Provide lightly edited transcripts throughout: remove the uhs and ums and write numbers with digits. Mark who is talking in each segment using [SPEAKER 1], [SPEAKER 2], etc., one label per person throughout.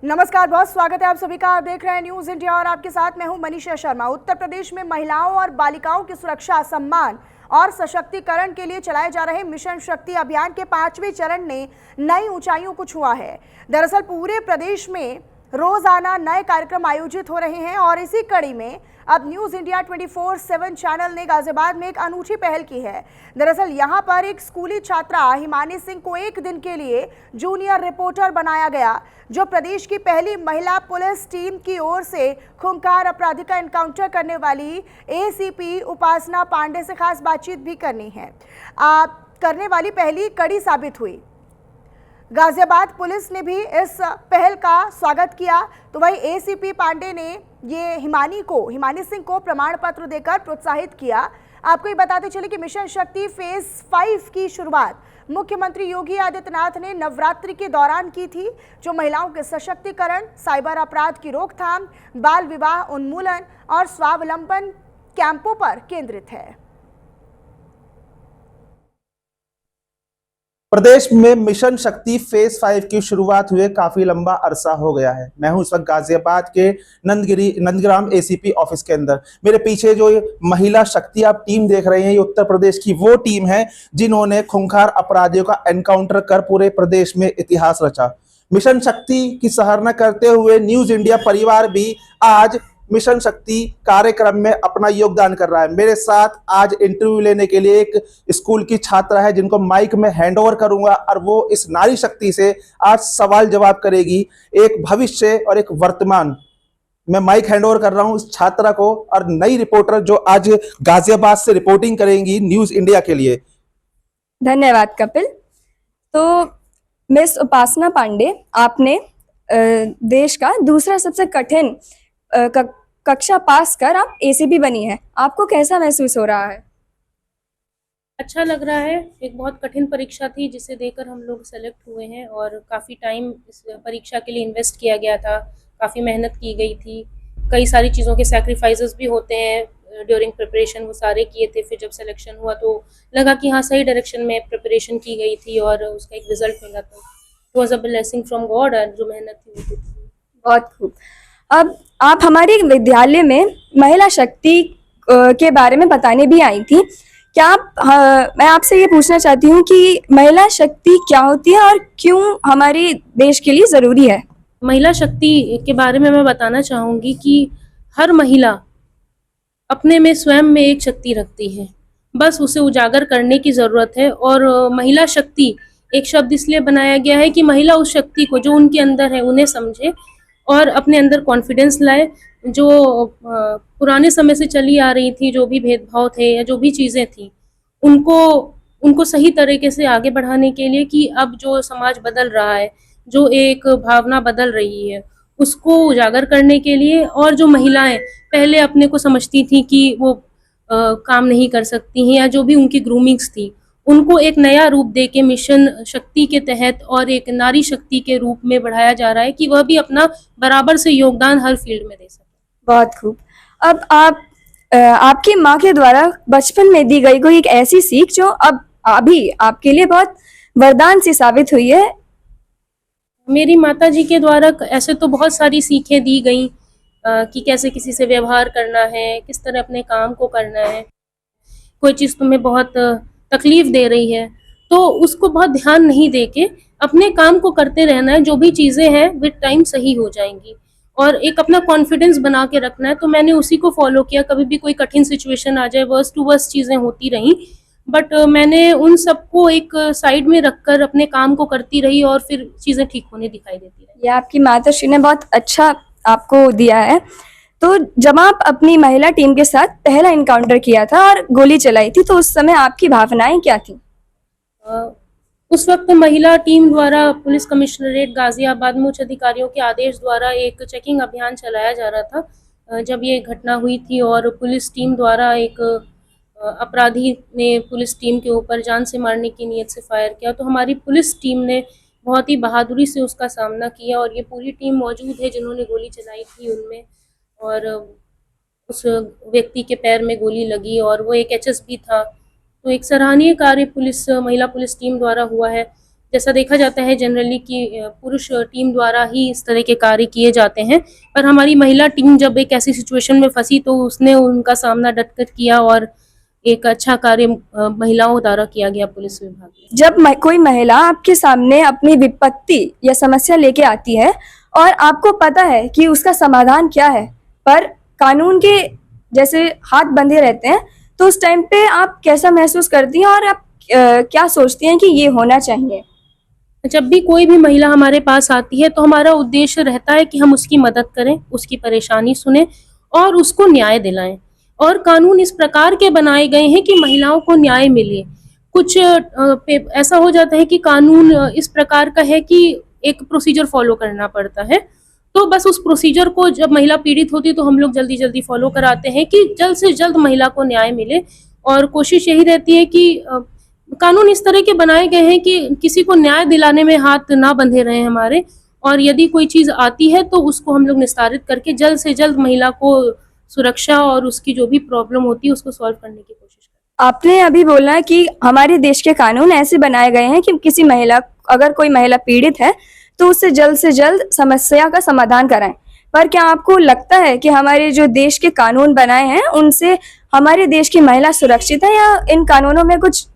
[SPEAKER 1] नमस्कार, बहुत स्वागत है आप सभी का। आप देख रहे हैं न्यूज इंडिया और आपके साथ मैं हूं मनीषा शर्मा। उत्तर प्रदेश में महिलाओं और बालिकाओं की सुरक्षा, सम्मान और सशक्तिकरण के लिए चलाए जा रहे मिशन शक्ति अभियान के 5वें चरण ने नई ऊंचाइयों को छुआ है। दरअसल पूरे प्रदेश में रोजाना नए कार्यक्रम आयोजित हो रहे हैं और इसी कड़ी में अब न्यूज इंडिया 24/7 चैनल ने गाजियाबाद में एक अनूठी पहल की है। दरअसल यहां पर एक स्कूली छात्रा हिमानी सिंह को एक दिन के लिए जूनियर रिपोर्टर बनाया गया, जो प्रदेश की पहली महिला पुलिस टीम की ओर से खूंखार अपराधी का एनकाउंटर करने वाली एसीपी उपासना पांडे से खास बातचीत भी करने वाली पहली कड़ी साबित हुई। गाजियाबाद पुलिस ने भी इस पहल का स्वागत किया, तो वही एसीपी पांडे ने ये हिमानी सिंह को प्रमाण पत्र देकर प्रोत्साहित किया। आपको ये बताते चले कि मिशन शक्ति फेज 5 की शुरुआत मुख्यमंत्री योगी आदित्यनाथ ने नवरात्रि के दौरान की थी, जो महिलाओं के सशक्तिकरण, साइबर अपराध की रोकथाम, बाल विवाह उन्मूलन और स्वावलंबन कैंपों पर केंद्रित है।
[SPEAKER 2] प्रदेश में मिशन शक्ति फेज 5 की शुरुआत हुए काफी लंबा अरसा हो गया है। मैं हूं इस वक्त गाजियाबाद के नंदग्राम एसीपी ऑफिस के अंदर। मेरे पीछे जो महिला शक्ति आप टीम देख रहे हैं, ये उत्तर प्रदेश की वो टीम है जिन्होंने खूंखार अपराधियों का एनकाउंटर कर पूरे प्रदेश में इतिहास रचा। मिशन शक्ति की सराहना करते हुए न्यूज इंडिया परिवार भी आज मिशन शक्ति कार्यक्रम में अपना योगदान कर रहा है। मेरे साथ आज इंटरव्यू लेने के लिए एक स्कूल की छात्रा है, जिनको माइक में हैंडओवर करूंगा और वो इस नारी शक्ति से आज सवाल जवाब करेगी, एक भविष्य और एक वर्तमान। मैं माइक हैंडओवर कर रहा हूं इस छात्रा को और नई रिपोर्टर जो आज गाजियाबाद से रिपोर्टिंग करेंगी न्यूज इंडिया के लिए।
[SPEAKER 3] धन्यवाद कपिल। तो मिस उपासना पांडे, आपने देश का दूसरा सबसे कठिन कक्षा पास कर आप एसीपी बनी है, आपको कैसा महसूस हो रहा है?
[SPEAKER 4] अच्छा लग रहा है। एक बहुत कठिन परीक्षा थी जिसे देकर हम लोग सेलेक्ट हुए हैं और काफ़ी टाइम इस परीक्षा के लिए इन्वेस्ट किया गया था, काफ़ी मेहनत की गई थी, कई सारी चीज़ों के सैक्रिफाइसेस भी होते हैं ड्यूरिंग प्रिपरेशन, वो सारे किए थे। फिर जब सिलेक्शन हुआ तो लगा कि हाँ, सही डायरेक्शन में प्रिपरेशन की गई थी और उसका एक रिजल्ट मिला, तो it was a blessing from God. और जो मेहनत थी वो थी।
[SPEAKER 3] बहुत खूब। अब आप हमारे विद्यालय में महिला शक्ति के बारे में बताने भी आई थी। क्या मैं आपसे ये पूछना चाहती हूँ कि महिला शक्ति क्या होती है और क्यों हमारे देश के लिए ज़रूरी है?
[SPEAKER 4] महिला शक्ति के बारे में मैं बताना चाहूँगी कि हर महिला अपने में स्वयं में एक शक्ति रखती है, बस उसे उजागर करने की ज़रूरत है। और महिला शक्ति एक शब्द इसलिए बनाया गया है कि महिला उस शक्ति को जो उनके अंदर है उन्हें समझे और अपने अंदर कॉन्फिडेंस लाए। जो पुराने समय से चली आ रही थी, जो भी भेदभाव थे या जो भी चीज़ें थी, उनको सही तरीके से आगे बढ़ाने के लिए कि अब जो समाज बदल रहा है, जो एक भावना बदल रही है, उसको उजागर करने के लिए। और जो महिलाएं पहले अपने को समझती थी कि वो काम नहीं कर सकती हैं या जो भी उनकी ग्रूमिंग्स थी, उनको एक नया रूप देके मिशन शक्ति के तहत और एक नारी शक्ति के रूप में बढ़ाया जा रहा है कि वह भी अपना बराबर से योगदान हर फील्ड में दे सके।
[SPEAKER 3] बहुत खूब। अब आपकी माँ के द्वारा बचपन में दी गई कोई एक ऐसी सीख जो अब अभी आपके लिए बहुत वरदान सी साबित हुई है?
[SPEAKER 4] मेरी माताजी के द्वारा ऐसे तो बहुत सारी सीखें दी गई कि कैसे किसी से व्यवहार करना है, किस तरह अपने काम को करना है। कोई चीज़ तुम्हें बहुत तकलीफ दे रही है तो उसको बहुत ध्यान नहीं देके अपने काम को करते रहना है। जो भी चीज़ें हैं विद टाइम सही हो जाएंगी और एक अपना कॉन्फिडेंस बना के रखना है। तो मैंने उसी को फॉलो किया। कभी भी कोई कठिन सिचुएशन आ जाए, वर्स टू वर्स चीज़ें होती रहीं, बट मैंने उन सबको एक साइड में रखकर अपने काम को करती रही और फिर चीज़ें ठीक होने दिखाई देती रही।
[SPEAKER 3] ये आपकी माताश्री ने बहुत अच्छा आपको दिया है। तो जब आप अपनी महिला टीम के साथ पहला इनकाउंटर किया था और गोली चलाई थी, तो उस समय आपकी भावनाएं क्या थी?
[SPEAKER 4] उस वक्त महिला टीम द्वारा पुलिस कमिश्नरेट गाजियाबाद में उच्च अधिकारियों के आदेश द्वारा एक चेकिंग अभियान चलाया जा रहा था जब ये घटना हुई थी। और पुलिस टीम द्वारा एक अपराधी ने पुलिस टीम के ऊपर जान से मारने की नीयत से फायर किया, तो हमारी पुलिस टीम ने बहुत ही बहादुरी से उसका सामना किया। और ये पूरी टीम मौजूद है जिन्होंने गोली चलाई थी उनमें, और उस व्यक्ति के पैर में गोली लगी और वो एक एचएसपी था। तो एक सराहनीय कार्य महिला पुलिस टीम द्वारा हुआ है। जैसा देखा जाता है जनरली कि पुरुष टीम द्वारा ही इस तरह के कार्य किए जाते हैं, पर हमारी महिला टीम जब एक ऐसी सिचुएशन में फंसी तो उसने उनका सामना डटकर किया और एक अच्छा कार्य महिलाओं द्वारा किया गया पुलिस विभाग में।
[SPEAKER 3] जब कोई महिला आपके सामने अपनी विपत्ति या समस्या लेके आती है और आपको पता है कि उसका समाधान क्या है, पर कानून के जैसे हाथ बंधे रहते हैं, तो उस टाइम पे आप कैसा महसूस करती हैं और आप क्या सोचती हैं कि ये होना चाहिए?
[SPEAKER 4] जब भी कोई भी महिला हमारे पास आती है तो हमारा उद्देश्य रहता है कि हम उसकी मदद करें, उसकी परेशानी सुने और उसको न्याय दिलाएं। और कानून इस प्रकार के बनाए गए हैं कि महिलाओं को न्याय मिले। कुछ ऐसा हो जाता है कि कानून इस प्रकार का है कि एक प्रोसीजर फॉलो करना पड़ता है, तो बस उस प्रोसीजर को जब महिला पीड़ित होती है तो हम लोग जल्दी जल्दी फॉलो कराते हैं कि जल्द से जल्द महिला को न्याय मिले। और कोशिश यही रहती है कि कानून इस तरह के बनाए गए हैं कि किसी को न्याय दिलाने में हाथ ना बंधे रहे हमारे, और यदि कोई चीज़ आती है तो उसको हम लोग निस्तारित करके जल्द से जल्द महिला को सुरक्षा और उसकी जो भी प्रॉब्लम होती है उसको सॉल्व करने की कोशिश करते
[SPEAKER 3] आपने अभी बोला कि हमारे देश के कानून ऐसे बनाए गए हैं कि किसी महिला, अगर कोई महिला पीड़ित है तो उससे जल्द समस्या का समाधान कराएं। पर क्या आपको लगता है कि हमारे जो देश के कानून बनाए हैं उनसे हमारे देश की महिला सुरक्षित है, या इन कानूनों में कुछ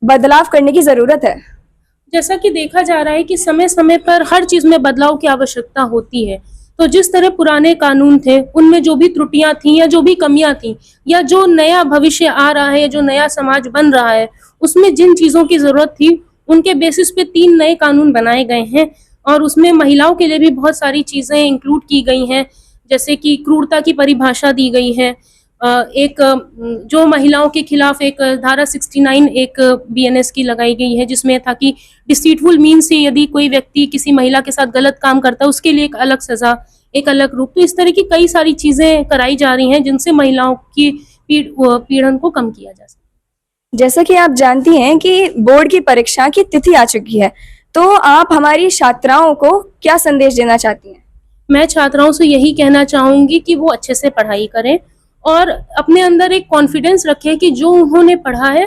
[SPEAKER 3] बदलाव करने की जरूरत है?
[SPEAKER 4] जैसा कि देखा जा रहा है कि समय समय पर हर चीज में बदलाव की आवश्यकता होती है। तो जिस तरह पुराने कानून थे उनमें जो भी त्रुटियां थी या जो भी कमियां थी, या जो नया भविष्य आ रहा है, जो नया समाज बन रहा है, उसमें जिन चीजों की जरूरत थी उनके बेसिस पे 3 नए कानून बनाए गए हैं। और उसमें महिलाओं के लिए भी बहुत सारी चीजें इंक्लूड की गई हैं, जैसे कि क्रूरता की परिभाषा दी गई है। एक जो महिलाओं के खिलाफ एक धारा 69 एक BNS की लगाई गई है, जिसमें था कि डिसीटफुल मीन से यदि कोई व्यक्ति किसी महिला के साथ गलत काम करता है उसके लिए एक अलग सजा, एक अलग रूप। तो इस तरह की कई सारी चीजें कराई जा रही हैं जिनसे महिलाओं की पीड़न को कम किया जा सके।
[SPEAKER 3] जैसा कि आप जानती हैं कि बोर्ड की परीक्षा की तिथि आ चुकी है, तो आप हमारी छात्राओं को क्या संदेश देना चाहती हैं?
[SPEAKER 4] मैं छात्राओं से यही कहना चाहूंगी कि वो अच्छे से पढ़ाई करें और अपने अंदर एक कॉन्फिडेंस रखें कि जो उन्होंने पढ़ा है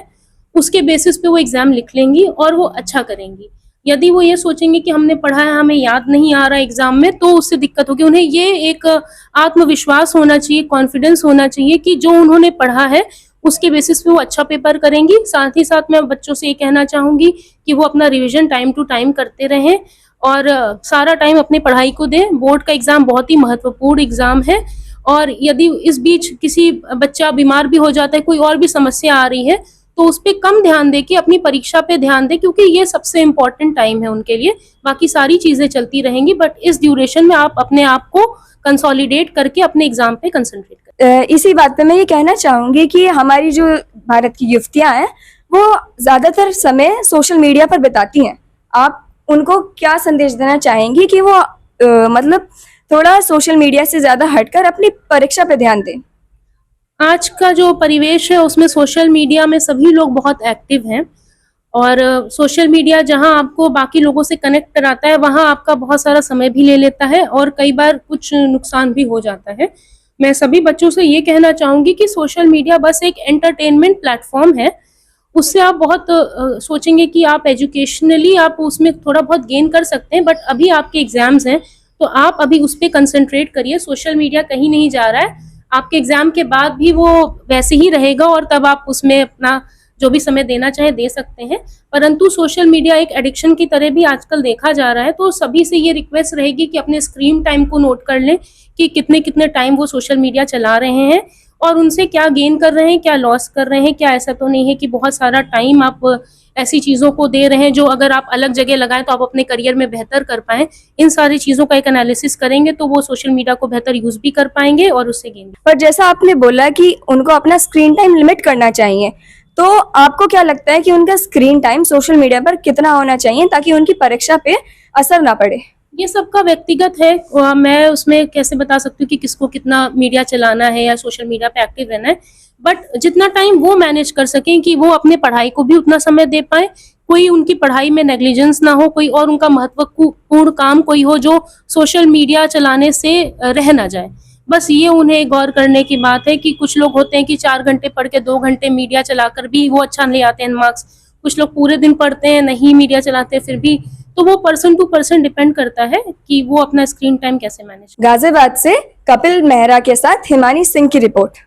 [SPEAKER 4] उसके बेसिस पे वो एग्जाम लिख लेंगी और वो अच्छा करेंगी। यदि वो ये सोचेंगे कि हमने पढ़ा है, हमें याद नहीं आ रहा एग्जाम में, तो उससे दिक्कत होगी। उन्हें ये एक आत्मविश्वास होना चाहिए, कॉन्फिडेंस होना चाहिए कि जो उन्होंने पढ़ा है उसके बेसिस पे वो अच्छा पेपर करेंगी। साथ ही साथ मैं बच्चों से ये कहना चाहूंगी कि वो अपना रिवीजन टाइम टू टाइम करते रहें और सारा टाइम अपनी पढ़ाई को दें। बोर्ड का एग्जाम बहुत ही महत्वपूर्ण एग्जाम है, और यदि इस बीच किसी बच्चा बीमार भी हो जाता है, कोई और भी समस्या आ रही है, तो उस पर कम ध्यान दे के अपनी परीक्षा पे ध्यान दे, क्योंकि ये सबसे इम्पोर्टेंट टाइम है उनके लिए। बाकी सारी चीजें चलती रहेंगी, बट इस ड्यूरेशन में आप अपने आप को कंसोलिडेट करके अपने एग्जाम पे कंसंट्रेट करें।
[SPEAKER 3] इसी बात पे मैं ये कहना चाहूंगी कि हमारी जो भारत की युवतियां हैं वो ज्यादातर समय सोशल मीडिया पर बिताती हैं। आप उनको क्या संदेश देना चाहेंगी कि वो मतलब थोड़ा सोशल मीडिया से ज्यादा हटकर अपनी परीक्षा पे ध्यान दें?
[SPEAKER 4] आज का जो परिवेश है उसमें सोशल मीडिया में सभी लोग बहुत एक्टिव हैं, और सोशल मीडिया जहां आपको बाकी लोगों से कनेक्ट कराता है वहां आपका बहुत सारा समय भी ले लेता है और कई बार कुछ नुकसान भी हो जाता है। मैं सभी बच्चों से ये कहना चाहूंगी कि सोशल मीडिया बस एक एंटरटेनमेंट प्लेटफॉर्म है। उससे आप बहुत सोचेंगे कि आप एजुकेशनली आप उसमें थोड़ा बहुत गेन कर सकते हैं, बट अभी आपके एग्जाम्स हैं तो आप अभी उस पर कंसंट्रेट करिए। सोशल मीडिया कहीं नहीं जा रहा है, आपके एग्जाम के बाद भी वो वैसे ही रहेगा और तब आप उसमें अपना जो भी समय देना चाहे दे सकते हैं। परंतु सोशल मीडिया एक एडिक्शन की तरह भी आजकल देखा जा रहा है, तो सभी से ये रिक्वेस्ट रहेगी कि अपने स्क्रीन टाइम को नोट कर लें कि कितने कितने टाइम वो सोशल मीडिया चला रहे हैं और उनसे क्या गेन कर रहे हैं, क्या लॉस कर रहे हैं। क्या ऐसा तो नहीं है कि बहुत सारा टाइम आप ऐसी चीज़ों को दे रहे हैं जो अगर आप अलग जगह लगाएं तो आप अपने करियर में बेहतर कर पाएं। इन सारी चीज़ों का एक एनालिसिस करेंगे तो वो सोशल मीडिया को बेहतर यूज़ भी कर पाएंगे और उससे गेन।
[SPEAKER 3] पर जैसा आपने बोला कि उनको अपना स्क्रीन टाइम लिमिट करना चाहिए, तो आपको क्या लगता है कि उनका स्क्रीन टाइम सोशल मीडिया पर कितना होना चाहिए ताकि उनकी परीक्षा पे असर ना पड़े?
[SPEAKER 4] ये सबका व्यक्तिगत है। मैं उसमें कैसे बता सकती हूँ कि किसको कितना मीडिया चलाना है या सोशल मीडिया पे एक्टिव रहना है, बट जितना टाइम वो मैनेज कर सकें कि वो अपने पढ़ाई को भी उतना समय दे पाए, कोई उनकी पढ़ाई में नेग्लिजेंस ना हो, कोई और उनका महत्वपूर्ण काम कोई हो जो सोशल मीडिया चलाने से रह ना जाए। बस ये उन्हें गौर करने की बात है कि कुछ लोग होते हैं कि 4 घंटे पढ़ के 2 घंटे मीडिया चलाकर भी वो अच्छा नहीं आते हैं मार्क्स। कुछ लोग पूरे दिन पढ़ते हैं, नहीं मीडिया चलाते फिर भी, तो वो पर्सन टू पर्सन डिपेंड करता है कि वो अपना स्क्रीन टाइम कैसे मैनेज।
[SPEAKER 3] गाजियाबाद से कपिल मेहरा के साथ हिमानी सिंह की रिपोर्ट।